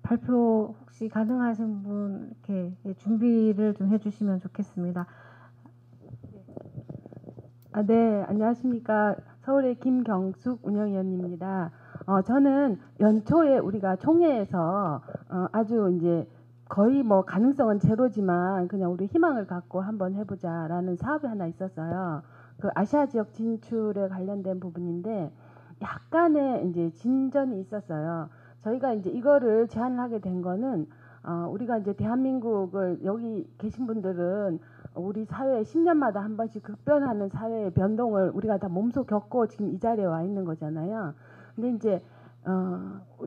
발표 혹시 가능하신 분 이렇게 준비를 좀 해주시면 좋겠습니다. 네, 안녕하십니까. 서울의 김경숙 운영위원입니다. 저는 연초에 우리가 총회에서 아주 이제 거의 뭐 가능성은 제로지만 그냥 우리 희망을 갖고 한번 해보자라는 사업이 하나 있었어요. 그 아시아 지역 진출에 관련된 부분인데 약간의 이제 진전이 있었어요. 저희가 이제 이거를 제안을 하게 된 거는 우리가 이제 대한민국을 여기 계신 분들은 우리 사회에 10년마다 한 번씩 급변하는 사회의 변동을 우리가 다 몸소 겪고 지금 이 자리에 와 있는 거잖아요. 근데 이제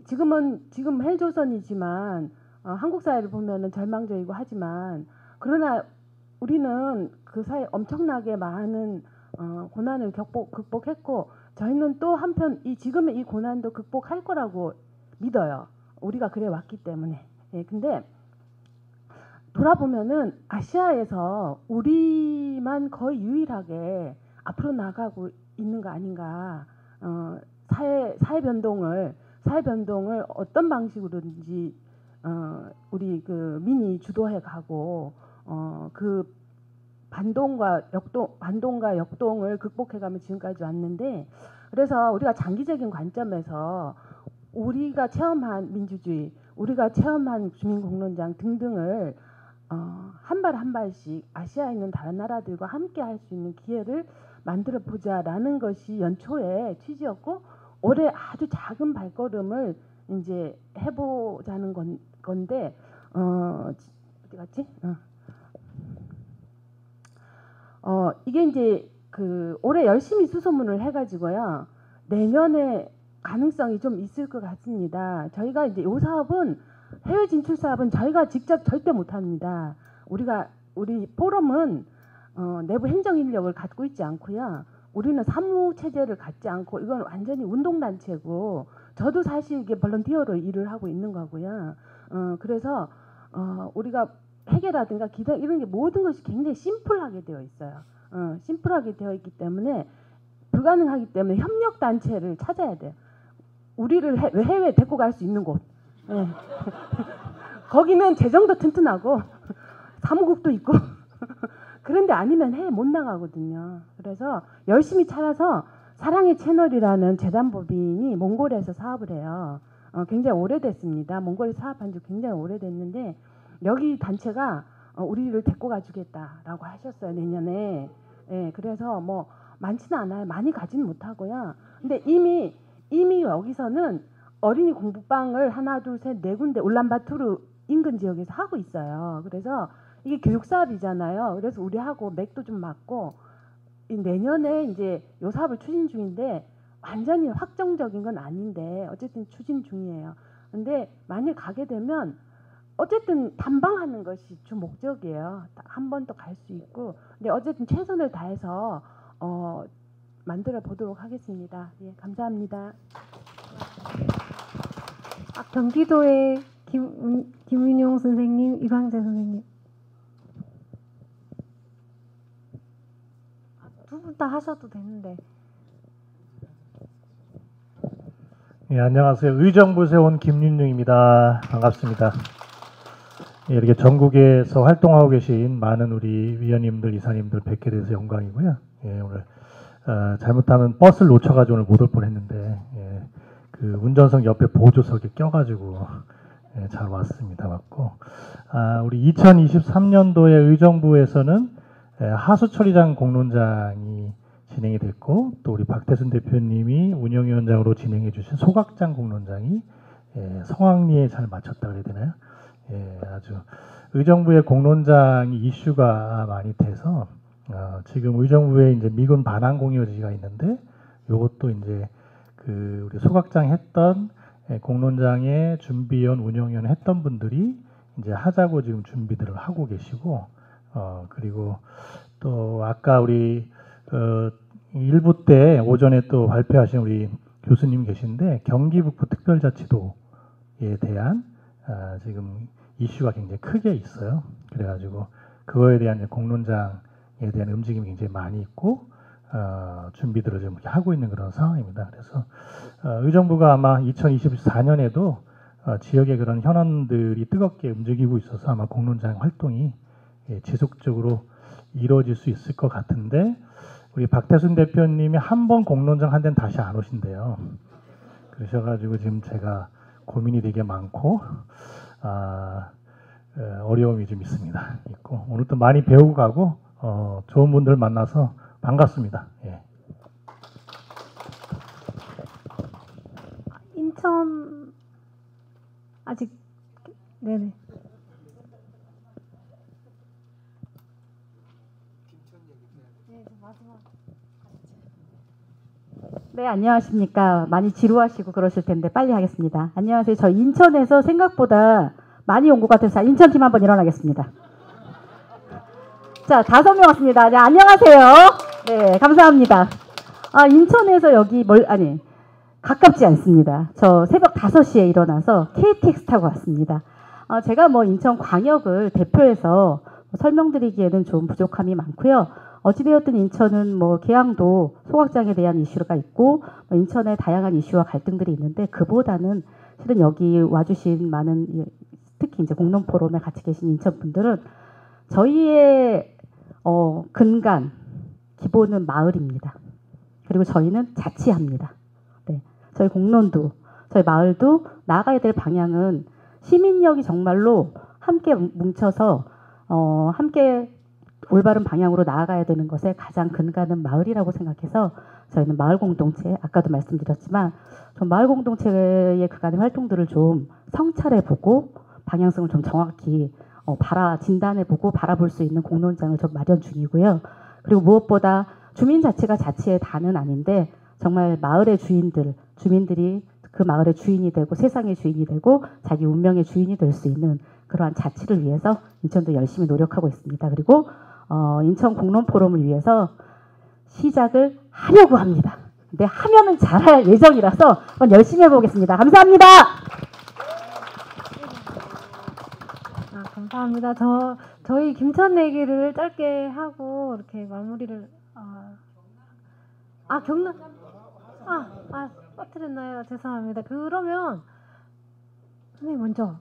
지금 헬조선이지만 한국 사회를 보면은 절망적이고 하지만 그러나 우리는 그 사이에 엄청나게 많은 고난을 극복했고 저희는 또 한편 지금의 이 고난도 극복할 거라고 믿어요. 우리가 그래 왔기 때문에. 예, 근데 돌아보면은 아시아에서 우리만 거의 유일하게 앞으로 나가고 있는 거 아닌가. 사회 변동을 어떤 방식으로든지 우리 그 민이 주도해 가고 그 반동과 역동을 극복해가며 지금까지 왔는데, 그래서 우리가 장기적인 관점에서 우리가 체험한 민주주의, 우리가 체험한 주민공론장 등등을 한 발 한 발씩 아시아에 있는 다른 나라들과 함께 할 수 있는 기회를 만들어 보자라는 것이 연초의 취지였고, 올해 아주 작은 발걸음을 이제 해보자는 건데 어디 갔지? 이게 이제 그 올해 열심히 수소문을 해가지고요, 내년에 가능성이 좀 있을 것 같습니다. 저희가 이제 이 사업은, 해외 진출 사업은 저희가 직접 절대 못합니다. 우리 포럼은 내부 행정 인력을 갖고 있지 않고요. 우리는 사무 체제를 갖지 않고, 이건 완전히 운동단체고, 저도 사실 이게 볼런티어로 일을 하고 있는 거고요. 그래서 우리가 회계라든가 기타 이런 게 모든 것이 굉장히 심플하게 되어 있어요. 심플하게 되어 있기 때문에 불가능하기 때문에 협력 단체를 찾아야 돼요. 우리를 해외에 데리고 갈 수 있는 곳. 네. 거기는 재정도 튼튼하고 사무국도 있고 그런데 아니면 해외 못 나가거든요. 그래서 열심히 찾아서 사랑의 채널이라는 재단법인이 몽골에서 사업을 해요. 굉장히 오래됐습니다. 몽골에 사업한 지 굉장히 오래됐는데, 여기 단체가 우리를 데리고 가주겠다라고 하셨어요, 내년에. 예, 그래서 뭐 많지는 않아요. 많이 가지는 못하고요. 근데 이미 여기서는 어린이 공부방을 하나, 둘, 셋, 네 군데 울란바토르 인근 지역에서 하고 있어요. 그래서 이게 교육 사업이잖아요. 그래서 우리하고 맥도 좀 맞고, 내년에 이제 요 사업을 추진 중인데 완전히 확정적인 건 아닌데 어쨌든 추진 중이에요. 근데 만약 가게 되면 어쨌든 탐방하는 것이 주 목적이에요. 한 번 더 갈 수 있고. 근데 어쨌든 최선을 다해서 만들어 보도록 하겠습니다. 예, 감사합니다. 경기도의 김윤용 선생님, 이광재 선생님. 두 분 다 하셔도 되는데. 예, 안녕하세요. 의정부에서 온 김윤용입니다. 반갑습니다. 예, 이렇게 전국에서 활동하고 계신 많은 우리 위원님들, 이사님들 뵙게 돼서 영광이고요. 예, 오늘 잘못하면 버스를 놓쳐가지고 오늘 못 올 뻔했는데, 예, 그 운전석 옆에 보조석에 껴가지고 예, 잘 왔습니다. 맞고, 우리 2023년도에 의정부에서는 하수처리장 공론장이 진행이 됐고, 또 우리 박태순 대표님이 운영위원장으로 진행해 주신 소각장 공론장이 성황리에 잘 마쳤다 그래야 되나요? 예, 아주 의정부의 공론장이 이슈가 많이 돼서 지금 의정부에 이제 미군 반환 공여지가 있는데, 요것도 이제 그 우리 소각장 했던 공론장의 준비위원, 운영위원 했던 분들이 이제 하자고 지금 준비들을 하고 계시고, 그리고 또 아까 우리 일부 때 오전에 또 발표하신 우리 교수님 계신데, 경기북부 특별자치도에 대한 지금 이슈가 굉장히 크게 있어요. 그래가지고 그거에 대한 공론장에 대한 움직임이 굉장히 많이 있고 준비들을 좀 하고 있는 그런 상황입니다. 그래서 의정부가 아마 2024년에도 지역의 그런 현안들이 뜨겁게 움직이고 있어서 아마 공론장 활동이 지속적으로 이루어질 수 있을 것 같은데, 우리 박태순 대표님이 한 번 공론장 한 데는 다시 안 오신대요. 그러셔가지고 지금 제가 고민이 되게 많고 어려움이 좀 있습니다. 있고, 오늘 또 많이 배우고 가고 좋은 분들 만나서 반갑습니다. 예. 인천 아직 네네. 네, 안녕하십니까. 많이 지루하시고 그러실 텐데 빨리 하겠습니다. 안녕하세요. 저 인천에서 생각보다 많이 온 것 같아서 인천팀 한번 일어나겠습니다. 자, 5명 왔습니다. 네, 안녕하세요. 네, 감사합니다. 인천에서 여기 가깝지 않습니다. 저 새벽 5시에 일어나서 KTX 타고 왔습니다. 제가 뭐 인천광역을 대표해서 설명드리기에는 좀 부족함이 많고요. 어찌되었든 인천은 뭐 계양도 소각장에 대한 이슈가 있고 인천의 다양한 이슈와 갈등들이 있는데 그보다는 실은 여기 와주신 많은 특히 이제 공론 포럼에 같이 계신 인천 분들은 저희의 근간 기본은 마을입니다. 그리고 저희는 자치합니다. 네, 저희 공론도 저희 마을도 나아가야 될 방향은 시민력이 정말로 함께 뭉쳐서 함께 올바른 방향으로 나아가야 되는 것에 가장 근간은 마을이라고 생각해서 저희는 마을 공동체, 아까도 말씀드렸지만 좀 마을 공동체의 그간의 활동들을 좀 성찰해보고 방향성을 좀 정확히 진단해보고 바라볼 수 있는 공론장을 좀 마련 중이고요. 그리고 무엇보다 주민 자체가 자치의 단은 아닌데 정말 마을의 주민들이 그 마을의 주인이 되고 세상의 주인이 되고 자기 운명의 주인이 될 수 있는 그러한 자치를 위해서 인천도 열심히 노력하고 있습니다. 그리고 인천 공론 포럼을 위해서 시작을 하려고 합니다. 근데 하면은 잘할 예정이라서 한번 열심히 해보겠습니다. 감사합니다. 감사합니다. 저희 김천 얘기를 짧게 하고 이렇게 마무리를 경남 빠뜨렸나요? 죄송합니다. 그러면 선생님 먼저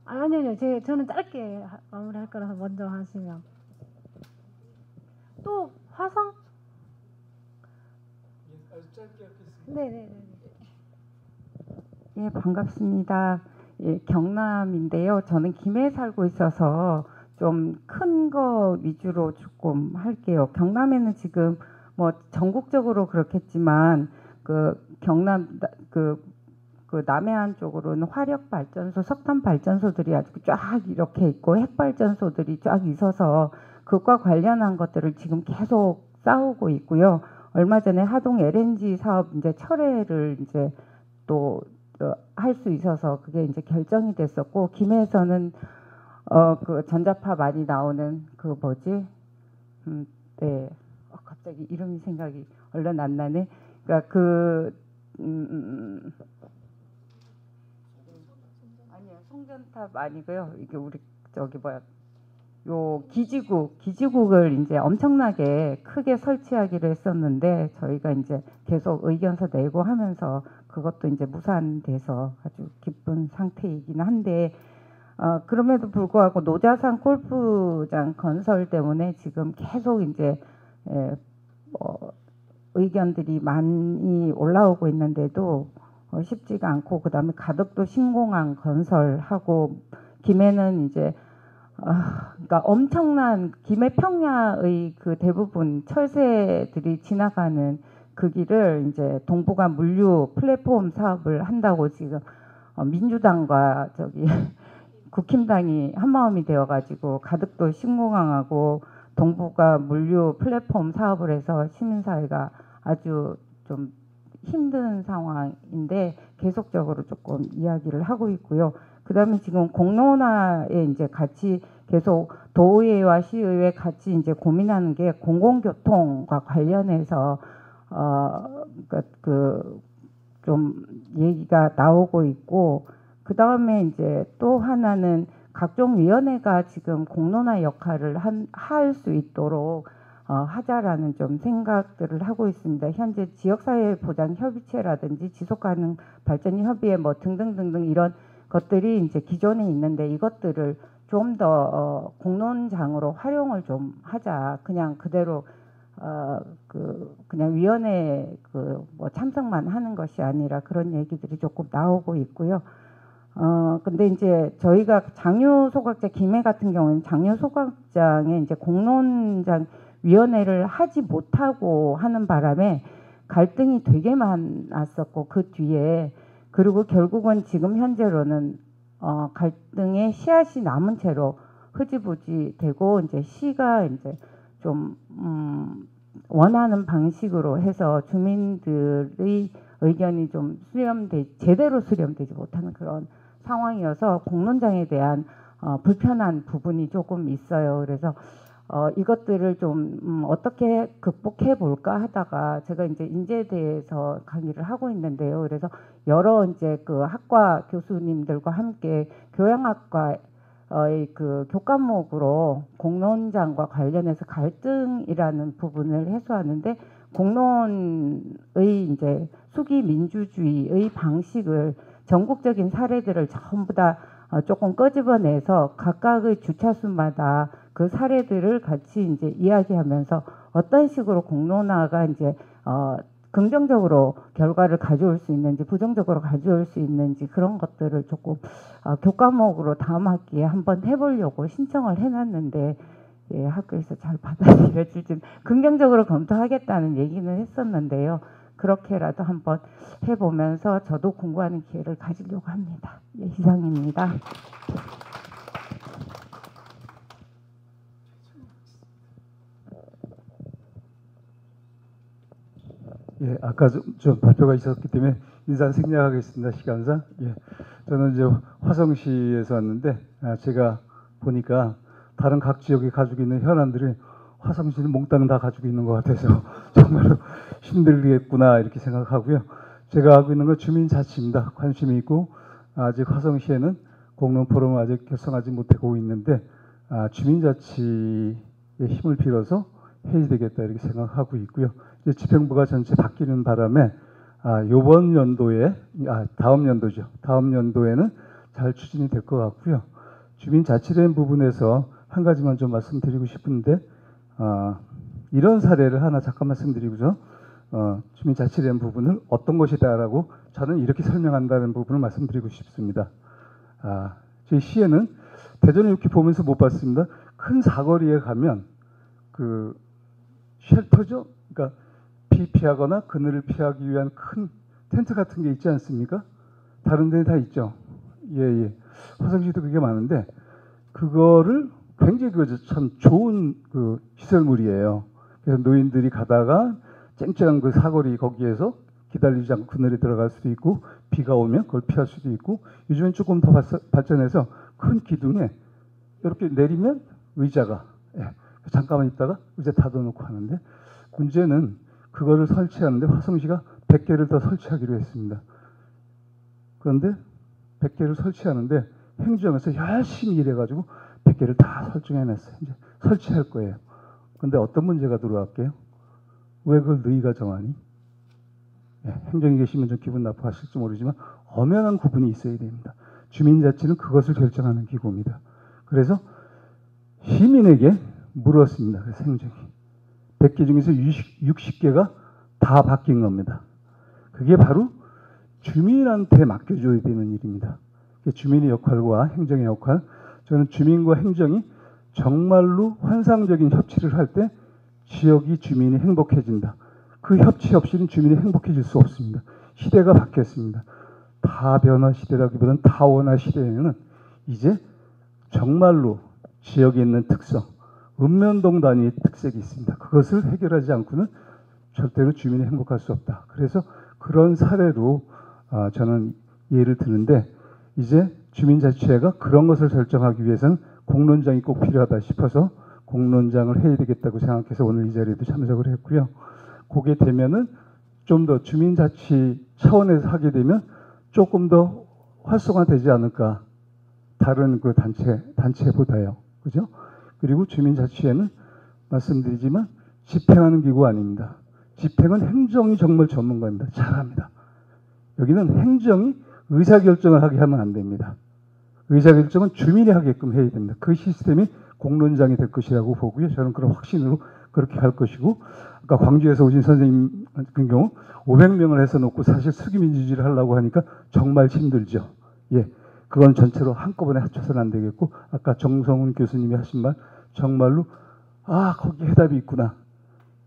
아니요. 저는 짧게 마무리할 거라서 먼저 하시면 또 화성? 짧게 하겠습니다. 네네네. 예, 반갑습니다. 예, 경남인데요. 저는 김해에 살고 있어서 좀 큰 거 위주로 조금 할게요. 경남에는 지금 뭐 전국적으로 그렇겠지만 그 경남 그 남해안 쪽으로는 화력 발전소, 석탄 발전소들이 아주 쫙 이렇게 있고 핵 발전소들이 쫙 있어서 그것과 관련한 것들을 지금 계속 싸우고 있고요. 얼마 전에 하동 LNG 사업 이제 철회를 이제 또 할 수 있어서 그게 이제 결정이 됐었고 김해에서는 그 전자파 많이 나오는 그 뭐지? 네. 갑자기 이름이 생각이 얼른 안 나네. 그러니까 아니요. 송전탑 아니고요. 이게 우리 요 기지국을 이제 엄청나게 크게 설치하기로 했었는데 저희가 이제 계속 의견서 내고 하면서 그것도 이제 무산돼서 아주 기쁜 상태이긴 한데 그럼에도 불구하고 노자산 골프장 건설 때문에 지금 계속 이제 의견들이 많이 올라오고 있는데도 쉽지가 않고 그다음에 가덕도 신공항 건설하고 김해는 이제 그러니까 엄청난 김해 평야의 그 대부분 철새들이 지나가는 그 길을 이제 동부간 물류 플랫폼 사업을 한다고 지금 민주당과 국힘당이 한마음이 되어가지고 가덕도 신공항하고 동부가 물류 플랫폼 사업을 해서 시민사회가 아주 좀 힘든 상황인데 계속적으로 조금 이야기를 하고 있고요. 그다음에 지금 공론화에 이제 같이 계속 도의회와 시의회 같이 이제 고민하는 게 공공교통과 관련해서 좀 얘기가 나오고 있고 그다음에 이제 또 하나는 각종 위원회가 지금 공론화 역할을 할 수 있도록 하자라는 좀 생각들을 하고 있습니다. 현재 지역사회보장협의체라든지 지속가능 발전협의회 뭐 등등등등 이런 것들이 이제 기존에 있는데 이것들을 좀 더 공론장으로 활용을 좀 하자. 그냥 그대로 그냥 위원회 뭐 참석만 하는 것이 아니라 그런 얘기들이 조금 나오고 있고요. 근데 이제 저희가 장유소각장 김해 같은 경우는 장유소각장에 이제 공론장 위원회를 하지 못하고 하는 바람에 갈등이 되게 많았었고 그 뒤에 그리고 결국은 지금 현재로는 갈등의 씨앗이 남은 채로 흐지부지 되고 이제 시가 이제 좀 원하는 방식으로 해서 주민들의 의견이 좀 제대로 수렴되지 못하는 그런 상황이어서 공론장에 대한 불편한 부분이 조금 있어요. 그래서 이것들을 좀 어떻게 극복해 볼까 하다가 제가 이제 인재대에서 강의를 하고 있는데요. 그래서 여러 이제 그 학과 교수님들과 함께 교양학과 그 교과목으로 공론장과 관련해서 갈등이라는 부분을 해소하는데 공론의 이제 수기 민주주의의 방식을 전국적인 사례들을 전부 다 조금 끄집어내서 각각의 주차수마다 그 사례들을 같이 이제 이야기하면서 어떤 식으로 공론화가 이제 긍정적으로 결과를 가져올 수 있는지 부정적으로 가져올 수 있는지 그런 것들을 조금 교과목으로 다음 학기에 한번 해보려고 신청을 해놨는데 예, 학교에서 잘 받아들여주지 긍정적으로 검토하겠다는 얘기는 했었는데요. 그렇게라도 한번 해보면서 저도 공부하는 기회를 가지려고 합니다. 예, 이상입니다. 예, 아까 좀 발표가 있었기 때문에 인사 생략하겠습니다. 시간상. 예, 저는 이제 화성시에서 왔는데 제가 보니까 다른 각 지역이 가지고 있는 현안들이 화성시는 몽땅 다 가지고 있는 것 같아서 정말로 힘들겠구나 이렇게 생각하고요. 제가 하고 있는 건 주민자치입니다. 관심이 있고 아직 화성시에는 공론 포럼을 아직 결성하지 못하고 있는데 주민자치의 힘을 빌어서 해야 되겠다 이렇게 생각하고 있고요. 이제 집행부가 전체 바뀌는 바람에 이번 연도에 다음 연도죠. 다음 연도에는 잘 추진이 될 것 같고요. 주민자치라는 부분에서 한 가지만 좀 말씀드리고 싶은데 이런 사례를 하나 잠깐 말씀드리고서 주민자치라는 부분을 어떤 것이다라고 저는 이렇게 설명한다는 부분을 말씀드리고 싶습니다. 저희 시에는 대전을 이렇게 보면서 못 봤습니다. 큰 사거리에 가면 그 쉘터죠. 그러니까 비 피하거나 그늘을 피하기 위한 큰 텐트 같은 게 있지 않습니까? 다른 데는 다 있죠. 예. 화성시도 그게 많은데 그거를 굉장히 참 좋은 그 시설물이에요. 그래서 노인들이 가다가 쨍쨍한 그 사거리 거기에서 기다리지 않고 그늘에 들어갈 수도 있고 비가 오면 그걸 피할 수도 있고 요즘엔 조금 더 발전해서 큰 기둥에 이렇게 내리면 의자가 잠깐만 있다가 의자 닫아놓고 하는데 문제는 그거를 설치하는데 화성시가 100개를 더 설치하기로 했습니다. 그런데 100개를 설치하는데 행정에서 열심히 일해가지고 100개를 다 설정해놨어요. 이제 설치할 거예요. 그런데 어떤 문제가 들어왔게요? 왜 그걸 너희가 정하니? 행정에 계시면 좀 기분 나빠하실지 모르지만 엄연한 구분이 있어야 됩니다. 주민자치는 그것을 결정하는 기구입니다. 그래서 시민에게 물었습니다. 그래서 행정이 100개 중에서 60개가 다 바뀐 겁니다. 그게 바로 주민한테 맡겨줘야 되는 일입니다. 주민의 역할과 행정의 역할, 저는 주민과 행정이 정말로 환상적인 협치를 할 때 지역이 주민이 행복해진다. 그 협치 없이는 주민이 행복해질 수 없습니다. 시대가 바뀌었습니다. 다변화 시대라기보다는 다원화 시대에는 이제 정말로 지역에 있는 특성, 읍면동 단위의 특색이 있습니다. 그것을 해결하지 않고는 절대로 주민이 행복할 수 없다. 그래서 그런 사례로 저는 예를 드는데 이제 주민자치회가 그런 것을 결정하기 위해서는 공론장이 꼭 필요하다 싶어서 공론장을 해야 되겠다고 생각해서 오늘 이 자리에도 참석을 했고요. 그게 되면은 좀 더 주민자치 차원에서 하게 되면 조금 더 활성화되지 않을까. 다른 그 단체보다요. 그죠? 그리고 주민자치회는 말씀드리지만 집행하는 기구 아닙니다. 집행은 행정이 정말 전문가입니다. 잘합니다. 여기는 행정이 의사결정을 하게 하면 안 됩니다. 의사결정은 주민이 하게끔 해야 됩니다. 그 시스템이 공론장이 될 것이라고 보고요. 저는 그런 확신으로 그렇게 할 것이고 아까 광주에서 오신 선생님 같은 경우 500명을 해서 놓고 사실 수기민주주의를 하려고 하니까 정말 힘들죠. 예, 그건 전체로 한꺼번에 합쳐서는 안 되겠고 아까 정성훈 교수님이 하신 말 정말로 거기 해답이 있구나.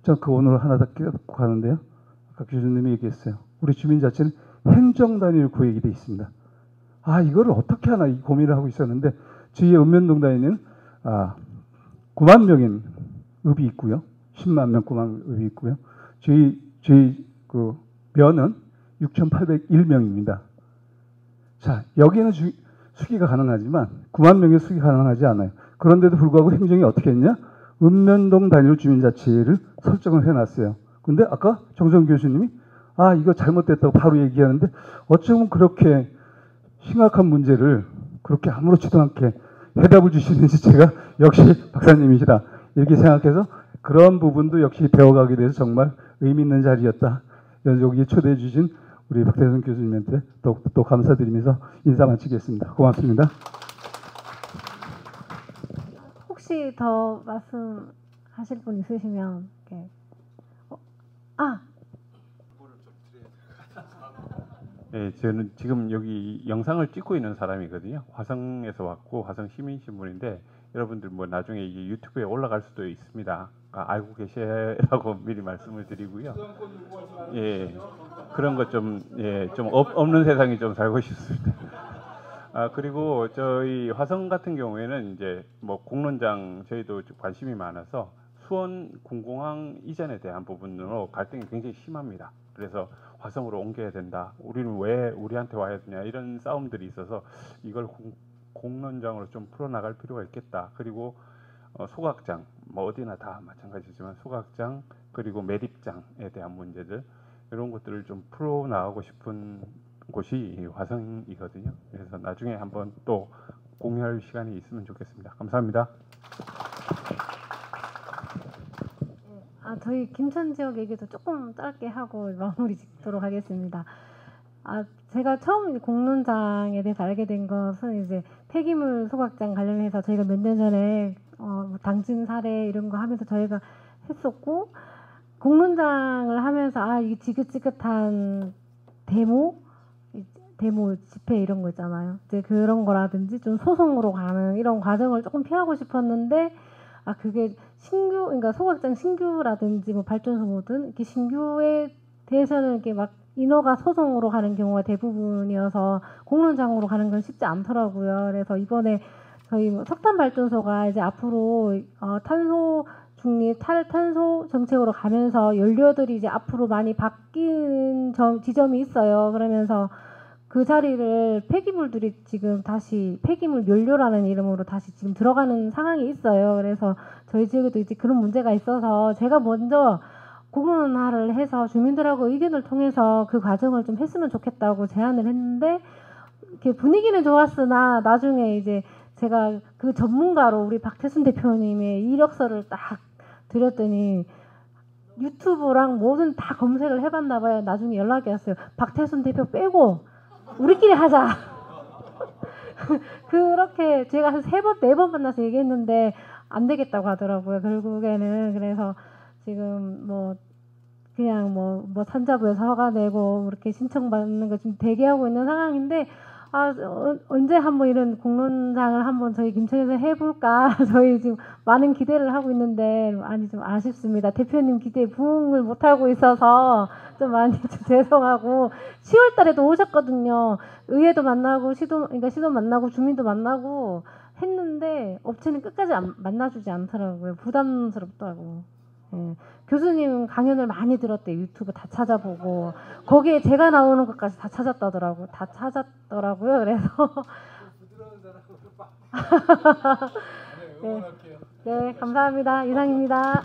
전 그 오늘 하나 다 깨닫고 가는데요. 아까 교수님이 얘기했어요. 우리 주민자치는 행정 단위로 구획이 돼 있습니다. 이거를 어떻게 하나 이 고민을 하고 있었는데 저희의 읍면동 단위는 9만 명인 읍이 있고요. 10만 명 9만 읍이 있고요. 저희 그 면은 6,801명입니다. 자, 여기에는 수기가 가능하지만 9만 명의 수기 가능하지 않아요. 그런데도 불구하고 행정이 어떻게 했냐? 읍면동 단위로 주민자치를 설정을 해놨어요. 근데 아까 정성 교수님이 이거 잘못됐다고 바로 얘기하는데 어쩌면 그렇게 심각한 문제를 그렇게 아무렇지도 않게 해답을 주시는지 제가 역시 박사님이시다 이렇게 생각해서 그런 부분도 역시 배워가게 돼서 정말 의미 있는 자리였다. 여기 초대해 주신 우리 박태선 교수님한테 또 감사드리면서 인사 마치겠습니다. 고맙습니다. 혹시 더 말씀하실 분 있으시면 이렇게. 네, 저는 지금 여기 영상을 찍고 있는 사람이거든요. 화성에서 왔고 화성 시민신문인데 여러분들 뭐 나중에 이게 유튜브에 올라갈 수도 있습니다. 알고 계시라고 미리 말씀을 드리고요. 예, 그런 것 좀 좀 없는 세상에 좀 살고 싶습니다. 그리고 저희 화성 같은 경우에는 이제 뭐 공론장 저희도 관심이 많아서 수원 군공항 이전에 대한 부분으로 갈등이 굉장히 심합니다. 그래서 화성으로 옮겨야 된다. 우리는 왜 우리한테 와야 되냐 이런 싸움들이 있어서 이걸 공론장으로 좀 풀어나갈 필요가 있겠다. 그리고 소각장 뭐 어디나 다 마찬가지지만 소각장 그리고 매립장에 대한 문제들 이런 것들을 좀 풀어나가고 싶은 곳이 화성이거든요. 그래서 나중에 한번 또 공유할 시간이 있으면 좋겠습니다. 감사합니다. 저희 김천 지역 얘기도 조금 짧게 하고 마무리 짓도록 하겠습니다. 제가 처음 공론장에 대해서 알게 된 것은 이제 폐기물 소각장 관련해서 저희가 몇 년 전에 당진 사례 이런 거 하면서 저희가 했었고 공론장을 하면서 이 지긋지긋한 데모 집회 이런 거 있잖아요. 이제 그런 거라든지 좀 소송으로 가는 이런 과정을 조금 피하고 싶었는데 그게 신규, 그러니까 소각장 신규라든지 뭐 발전소 뭐든 이렇게 신규에 대해서는 이렇게 막 인허가 소송으로 가는 경우가 대부분이어서 공론장으로 가는 건 쉽지 않더라고요. 그래서 이번에 저희 석탄 발전소가 이제 앞으로 탄소 중립 탈탄소 정책으로 가면서 연료들이 이제 앞으로 많이 바뀐 지점이 있어요. 그러면서 그 자리를 폐기물들이 지금 다시 폐기물 연료라는 이름으로 다시 지금 들어가는 상황이 있어요. 그래서 저희 지역에도 이제 그런 문제가 있어서 제가 먼저 공론화를 해서 주민들하고 의견을 통해서 그 과정을 좀 했으면 좋겠다고 제안을 했는데 이렇게 분위기는 좋았으나 나중에 이제 제가 그 전문가로 우리 박태순 대표님의 이력서를 딱 드렸더니 유튜브랑 뭐든 다 검색을 해봤나 봐요. 나중에 연락이 왔어요. 박태순 대표 빼고 우리끼리 하자. 그렇게 제가 한 3번, 4번 만나서 얘기했는데 안 되겠다고 하더라고요. 결국에는. 그래서 지금 뭐 그냥 뭐 산자부에서 허가 내고 이렇게 신청받는 거 지금 대기하고 있는 상황인데 언제 한번 이런 공론장을 한번 저희 김천에서 해볼까 저희 지금 많은 기대를 하고 있는데 좀 아쉽습니다. 대표님 기대에 부응을 못하고 있어서 좀 많이 좀 죄송하고 10월 달에도 오셨거든요. 의회도 만나고 시도 만나고 주민도 만나고 했는데 업체는 끝까지 만나주지 않더라고요. 부담스럽다고. 예. 교수님 강연을 많이 들었대요. 유튜브 다 찾아보고 거기에 제가 나오는 것까지 다 찾았더라고요. 그래서 네, 감사합니다. 이상입니다.